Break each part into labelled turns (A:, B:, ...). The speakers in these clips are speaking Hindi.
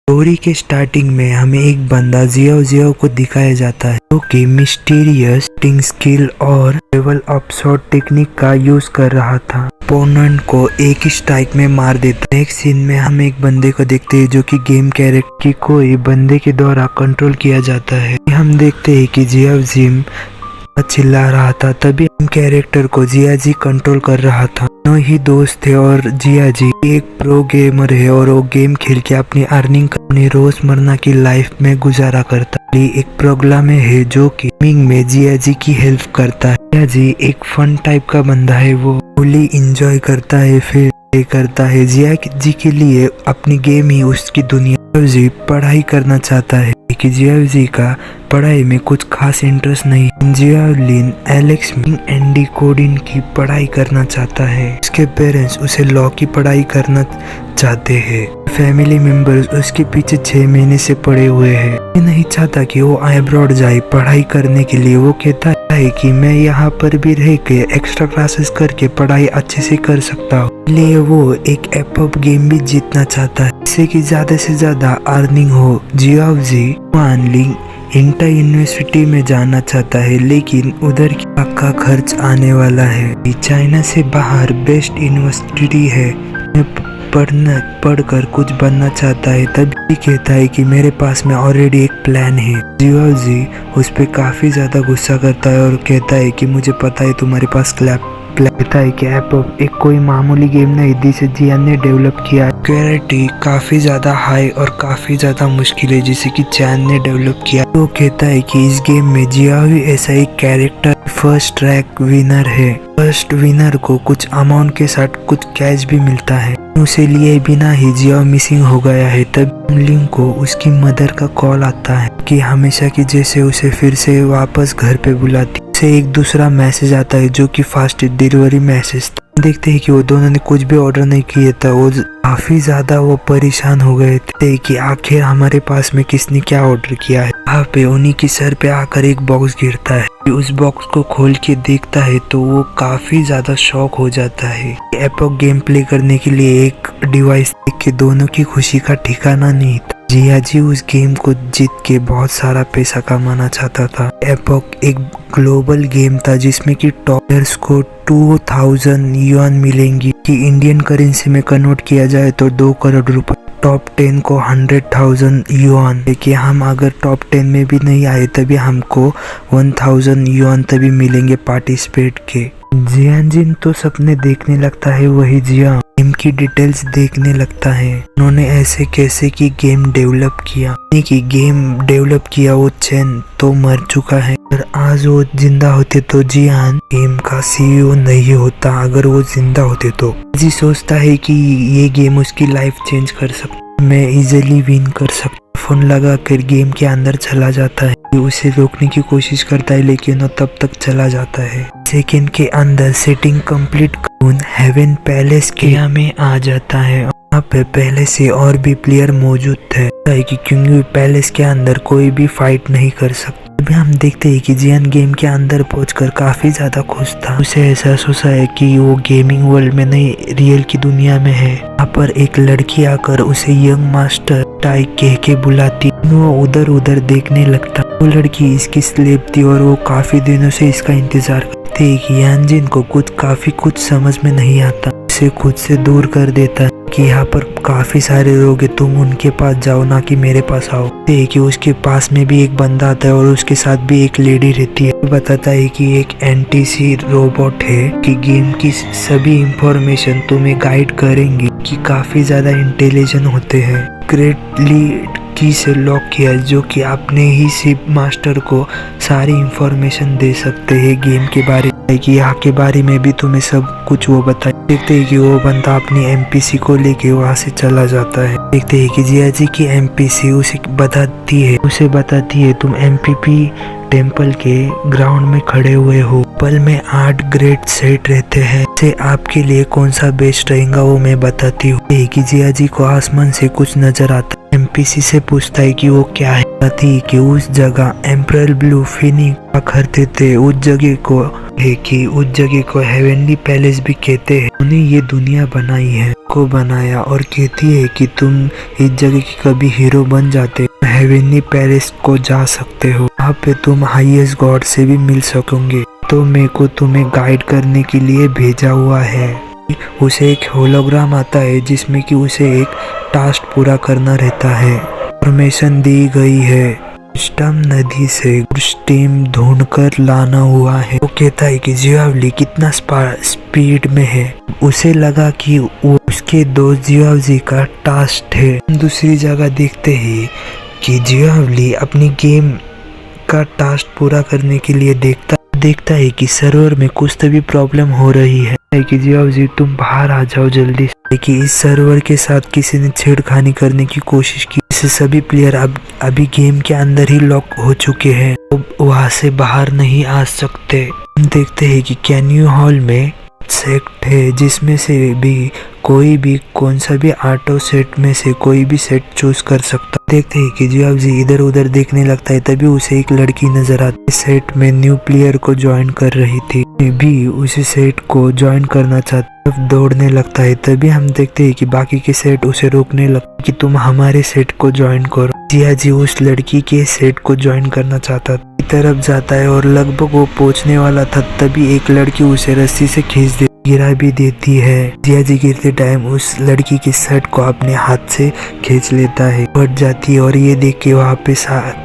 A: स्टोरी के स्टार्टिंग में हमें एक बंदा जियाओ जियाओ को दिखाया जाता है जो कि मिस्टीरियस टिंग स्किल और लेवल अप शॉट टेक्निक का यूज कर रहा था। ओपोनेंट को एक ही स्ट्राइक में मार देता। नेक्स्ट सीन में हम एक बंदे को देखते हैं जो कि गेम कैरेक्टर की कोई बंदे के द्वारा कंट्रोल किया जाता है। हम देखते हैं कि जियाओ जिम चिल्ला रहा था, तभी हम कैरेक्टर को जिया जी कंट्रोल कर रहा था। दोनों ही दोस्त थे और जिया जी एक प्रो गेमर है और वो गेम खेल के अपनी अर्निंग अपनी रोजमर्रा की लाइफ में गुजारा करता है। एक प्रोग्राम है जो कि गेमिंग में जिया जी की हेल्प करता है। जिया जी एक फन टाइप का बंदा है, वो फुली इंजॉय करता है फिर करता है। जिया जी के लिए अपनी गेम ही उसकी दुनिया। जी पढ़ाई करना चाहता है कि जिया जी का पढ़ाई में कुछ खास इंटरेस्ट नहीं। जियालिन एलेक्स एंडी कोडिन की पढ़ाई करना चाहता है। उसके पेरेंट्स उसे लॉ की पढ़ाई करना चाहते हैं। फैमिली मेंबर्स उसके पीछे 6 महीने से पड़े हुए हैं। ये नहीं चाहता कि वो अब्रॉड जाए पढ़ाई करने के लिए। वो कहता है कि मैं यहाँ पर भी रह के एक्स्ट्रा क्लासेस करके पढ़ाई अच्छे से कर सकता हूँ। इसलिए वो एक एप गेम भी जीतना चाहता है जिससे कि ज्यादा से ज्यादा अर्निंग हो। जियाओ जी मानलिंग इंटर यूनिवर्सिटी में जाना चाहता है लेकिन उधर की पक्का खर्च आने वाला है। चाइना से बाहर बेस्ट यूनिवर्सिटी है, पढ़कर कुछ बनना चाहता है। तभी कहता है कि मेरे पास में ऑलरेडी एक प्लान है। जियाओ जी उस पर काफी ज्यादा गुस्सा करता है और कहता है कि मुझे पता है तुम्हारे पास कहता है कि एप एक कोई मामूली गेम नहीं जिसे जियान ने डेवलप किया। क्वालिटी काफी ज्यादा हाई और काफी ज्यादा मुश्किल है जिसे कि चैन ने डेवलप किया। वो कहता है कि इस गेम में जियाओ ही ऐसा एक कैरेक्टर फर्स्ट रैंक विनर है। फर्स्ट विनर को कुछ अमाउंट के साथ कुछ कैश भी मिलता है। उसे लिए बिना ही जियाओ मिसिंग हो गया है। तब लिंग को उसकी मदर का कॉल आता है कि हमेशा की जैसे उसे फिर से वापस घर पे बुलाती। से एक दूसरा मैसेज आता है जो कि फास्ट डिलीवरी मैसेज था। देखते हैं कि वो दोनों ने कुछ भी ऑर्डर नहीं किया था। वो काफी ज्यादा वो परेशान हो गए थे कि आखिर हमारे पास में किसने क्या ऑर्डर किया है। वहाँ पे उन्हीं की सर पे आकर एक बॉक्स गिरता है। उस बॉक्स को खोल के देखता है तो वो काफी ज्यादा शॉक हो जाता है। एपॉक गेम प्ले करने के लिए एक डिवाइस देख के दोनों की खुशी का ठिकाना नहीं था। जिया जी उस गेम को जीत के बहुत सारा पैसा कमाना चाहता था। एपॉक एक ग्लोबल गेम था जिसमें कि टॉपर्स को 2000 युआन मिलेंगी कि इंडियन करेंसी में कन्वर्ट किया जाए तो 2 करोड़ रुपए। टॉप 10 को 100,000 युआन। देखिए हम अगर टॉप 10 में भी नहीं आए तभी हमको 1000 युआन तभी मिलेंगे पार्टिसिपेट के। जियानजिन तो सपने देखने लगता है, वही जिया गेम की डिटेल्स देखने लगता है। उन्होंने ऐसे कैसे की गेम डेवलप किया कि गेम डेवलप किया। वो चैन तो मर चुका है। अगर आज वो जिंदा होते तो जियान गेम का सीईओ नहीं होता। अगर वो जिंदा होते तो जी सोचता है कि ये गेम उसकी लाइफ चेंज कर सकता, मैं इजीली विन कर सकता। फोन लगा कर गेम के अंदर चला जाता है। उसे रोकने की कोशिश करता है लेकिन वो तब तक चला जाता है। सेकंड के अंदर सेटिंग कंप्लीट कर हेवन पैलेस के में आ जाता है। वहाँ पे पहले से और भी प्लेयर मौजूद थे क्योंकि पैलेस के अंदर कोई भी फाइट नहीं कर सकता। अभी हम देखते हैं कि जियान गेम के अंदर पहुंचकर काफी ज्यादा खुश था। उसे एहसास होता है कि वो गेमिंग वर्ल्ड में नहीं रियल की दुनिया में है। यहाँ पर एक लड़की आकर उसे यंग मास्टर टाई कह के बुलाती। वो उधर उधर देखने लगता। वो लड़की इसकी स्लेव थी और वो काफी दिनों से इसका इंतजार करती कि यानजिन को काफी कुछ समझ में नहीं आता। उसे खुद से दूर कर देता कि यहाँ पर काफी सारे लोग हैं, तुम उनके पास जाओ ना कि मेरे पास आओ। कि उसके पास में भी एक बंदा आता है और उसके साथ भी एक लेडी रहती है। बताता है कि एक एनटीसी रोबोट है कि गेम की सभी इंफॉर्मेशन तुम्हें गाइड करेंगी कि काफी ज्यादा इंटेलिजेंट होते हैं। ग्रेटली की से लॉक किया जो कि अपने ही शिप मास्टर को सारी इंफॉर्मेशन दे सकते हैं गेम के बारे में, कि यहाँ के बारे में भी तुम्हें सब कुछ वो बताए। देखते हैं कि वो बंदा अपनी एमपीसी को लेके वहाँ से चला जाता है। देखते हैं कि जिया जी की एमपीसी उसे बताती है तुम एमपीपी टेम्पल के ग्राउंड में खड़े हुए हो। पल में 8 ग्रेट सेट रहते हैं। से आपके लिए कौन सा बेस्ट रहेगा वो मैं बताती हूँ। कि जिया जी को आसमान से कुछ नजर आता। एमपीसी से पूछता है कि वो क्या है। बताती कि उस जगह एम्परल ब्लू फिनिक्स करते थे। उस जगह को हेवनली पैलेस भी कहते हैं। उन्हें ये दुनिया बनाई है। को बनाया और कहती है कि तुम इस जगह की कभी हीरो बन जाते हेवनली पैलेस को जा सकते हो, वहाँ पे तुम हाईएस्ट गॉड से भी मिल सकोगे। तो मेरे को तुम्हें गाइड करने के लिए भेजा हुआ है। उसे एक होलोग्राम आता है जिसमें कि उसे एक टास्क पूरा करना रहता है। इंफॉर्मेशन दी गई है, स्टम नदी से स्टीम ढूंढ कर लाना हुआ है। वो कहता है कि जियावली कितना स्पीड में है। उसे लगा कि वो उसके दोस्त जियावली का टास्क है। दूसरी जगह देखते ही कि जियावली अपनी गेम का टास्क पूरा करने के लिए देखता है कि सर्वर में कुछ तो भी प्रॉब्लम हो रही है कि जियावली तुम बाहर आ जाओ जल्दी से, कि इस सर्वर के साथ किसी ने छेड़खानी करने की कोशिश की। इससे सभी प्लेयर अभी गेम के अंदर ही लॉक हो चुके हैं, वहां से बाहर नहीं आ सकते। हम देखते हैं कि कैन्यू हॉल में सेट है जिसमें से भी कोई भी कौन सा भी ऑटो सेट में से कोई भी सेट चूज कर सकता। देखते हैं कि जियावली इधर उधर देखने लगता है, तभी उसे एक लड़की नजर आती है। सेट में न्यू प्लेयर को ज्वाइन कर रही थी, भी उसी सेट को ज्वाइन करना चाहता, दौड़ने लगता है। तभी हम देखते हैं कि बाकी के सेट उसे रोकने लगते कि तुम हमारे सेट को ज्वाइन करो। जियाजी उस लड़की के सेट को ज्वाइन करना चाहता की तरफ जाता है और लगभग वो पहुंचने वाला था, तभी एक लड़की उसे रस्सी से खींच गिरा भी देती है। जियाजी गिरते टाइम उस लड़की की शर्ट को अपने हाथ से खींच लेता है, फट जाती है और ये देख के वहाँ पे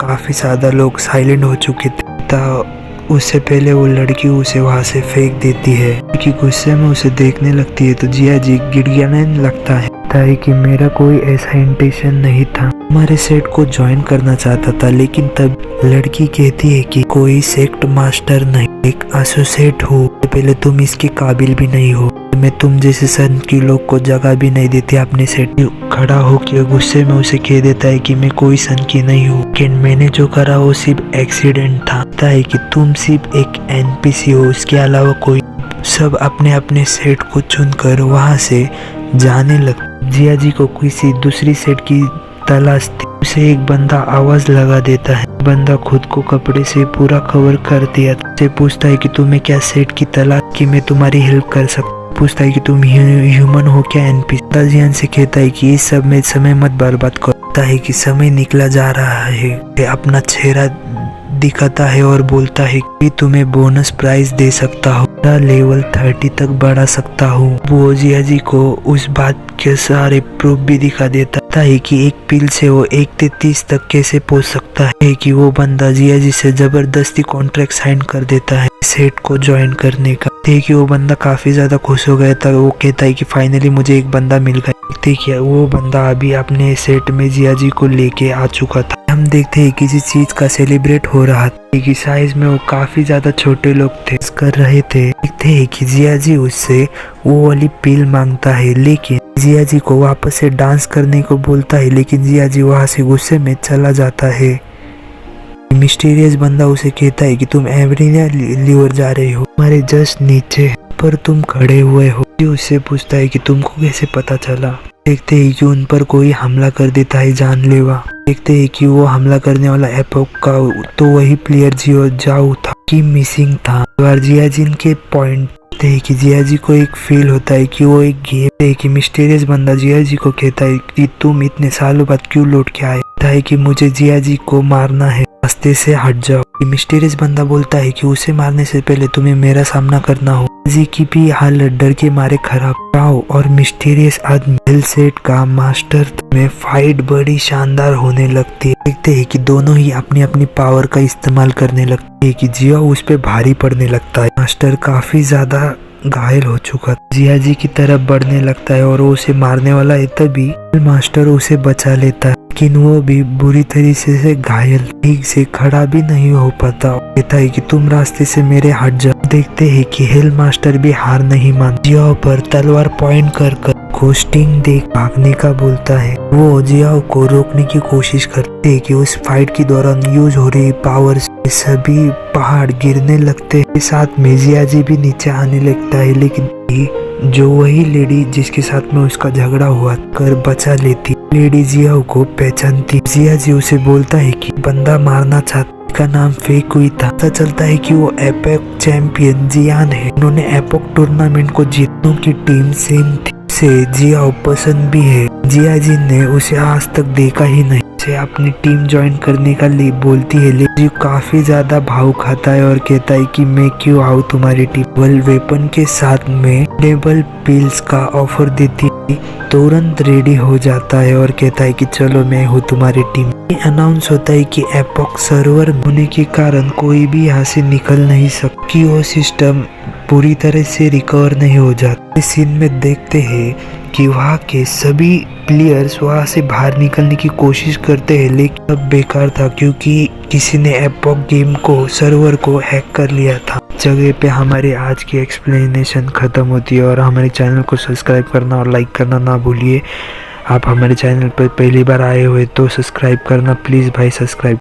A: काफी ज्यादा लोग साइलेंट हो चुके थे। उससे पहले वो लड़की उसे वहाँ से फेंक देती है। कि गुस्से में उसे देखने लगती है तो जियाजी गिड़गिड़ाने लगता है कि मेरा कोई ऐसा इंटेंशन नहीं था, हमारे सेट को ज्वाइन करना चाहता था। लेकिन तब लड़की कहती है कि कोई सेक्ट मास्टर नहीं, एक एसोसिएट हो, पहले तुम इसके काबिल भी नहीं हो, मैं तुम जैसे सन की लोग को जगह भी नहीं देती अपने सेट में। खड़ा होकर गुस्से में उसे कह देता है कि मैं कोई सन की नहीं हूँ, लेकिन मैंने जो करा वो सिर्फ एक्सीडेंट था। है कि तुम सिर्फ एक एनपीसी हो, उसके अलावा कोई। सब अपने अपने सेट को चुनकर वहां से जाने लग। जियाजी को किसी दूसरी सेट की तलाश थी। उसे एक बंदा आवाज लगा देता है। बंदा खुद को कपड़े से पूरा कवर कर दिया। उसे पूछता है कि तुम्हें क्या सेट की तलाश की, मैं तुम्हारी हेल्प कर सकता। पूछता है कि तुम ह्यूमन हो क्या एनपीसी। जियान से कहता है कि इस सब में समय मत बर्बाद करता है कि समय निकला जा रहा है। अपना चेहरा दिखाता है और बोलता है कि तुम्हें बोनस प्राइज दे सकता हूँ, लेवल 30 तक बढ़ा सकता हूँ। वो जियाजी को उस बात के सारे प्रूफ भी दिखा देता है कि एक पिल से वो 1 से 30 तक कैसे पहुँच सकता है। कि वो बंदा जियाजी से जबरदस्ती कॉन्ट्रैक्ट साइन कर देता है सेट को ज्वाइन करने का। देखिए वो बंदा काफी ज्यादा खुश हो गया था। वो कहता है कि फाइनली मुझे एक बंदा मिल गया। देखिए वो बंदा अभी अपने सेट में जियाजी को लेके आ चुका था। हम देखते हैं किसी चीज का सेलिब्रेट हो रहा था कि साइज में वो काफी ज्यादा छोटे लोग थे कर रहे थे। देखते हैं कि जियाजी उससे वो वाली पील मांगता है, लेकिन जियाजी को वापस से डांस करने को बोलता है, लेकिन जियाजी वहां से गुस्से में चला जाता है। मिस्टीरियस बंदा उसे कहता है कि तुम एवरीना लीवर जा रहे हो, हमारे जस्ट नीचे पर तुम खड़े हुए हो। उससे पूछता है कि तुमको कैसे पता चला। देखते हैं कि उन पर कोई हमला कर देता है जानलेवा। देखते हैं कि वो हमला करने वाला एपोक का तो वही प्लेयर जाओ था कि मिसिंग था। जियाजी के पॉइंट थे कि जियाजी को एक फील होता है कि वो एक गेम है। कि मिस्टीरियस बंदा जियाजी को कहता है कि तुम इतने सालों बाद क्यों लौट के आए। है कि मुझे जियाजी को मारना है, रास्ते से हट जाओ। मिस्टीरियस बंदा बोलता है कि उसे मारने से पहले तुम्हें मेरा सामना करना हो। जी की भी हालत डर के मारे खराब आओ और मिस्टीरियस आदमी सेट का मास्टर में फाइट बड़ी शानदार होने लगती है। देखते हैं कि दोनों ही अपनी अपनी पावर का इस्तेमाल करने लगते हैं कि जिया उस पे भारी पड़ने लगता है। मास्टर काफी ज्यादा घायल हो चुका जियाजी की तरफ बढ़ने लगता है और वो उसे मारने वाला है, तभी मास्टर उसे बचा लेता है। लेकिन वो भी बुरी तरीके से घायल, ठीक से खड़ा भी नहीं हो पाता। कहता है कि तुम रास्ते से मेरे हट जाओ। देखते हैं कि हेल मास्टर भी हार नहीं मानता। जियाओ पर तलवार पॉइंट कर घोस्टिंग देख भागने का बोलता है। वो जियाओ को रोकने की कोशिश करते हैं कि उस फाइट के दौरान यूज हो रही पावर से सभी पहाड़ गिरने लगते हैं। साथ में जियाजी भी नीचे आने लगता है, लेकिन जो वही लेडी जिसके साथ में उसका झगड़ा हुआ कर बचा लेती। लेडी जियाओ को पहचानती। जियाजी उसे बोलता है कि बंदा मारना चाहता का नाम फेक हुई था। पता चलता है कि वो एपोक चैंपियन जियान है। उन्होंने एपोक टूर्नामेंट को जीतने की टीम सेम थी। उसे जियाओ पसंद भी है। जिया जी ने उसे आज तक देखा ही नहीं। उसे अपनी टीम ज्वाइन करने का लिए बोलती है, लेकिन जियो काफी ज्यादा भाव खाता है और कहता है कि मैं क्यों आऊँ तुम्हारी टीम। वल वेपन के साथ में डबल पिल्स का ऑफर देती है, तुरंत रेडी हो जाता है और कहता है कि चलो मैं हूँ तुम्हारी टीम। अनाउंस होता है कि एपॉक सर्वर होने के कारण कोई भी यहाँ से निकल नहीं सकता, कि वो सिस्टम पूरी तरह से रिकवर नहीं हो जाता। इस सीन में देखते हैं कि वहाँ के सभी प्लेयर्स वहाँ से बाहर निकलने की कोशिश करते हैं, लेकिन अब बेकार था क्योंकि किसी ने एपॉक गेम को सर्वर को हैक कर लिया था। जगह पे हमारी आज की एक्सप्लेनेशन खत्म होती है और हमारे चैनल को सब्सक्राइब करना और लाइक करना ना भूलिए। आप हमारे चैनल पर पहली बार आए हुए तो सब्सक्राइब करना प्लीज़ भाई, सब्सक्राइब।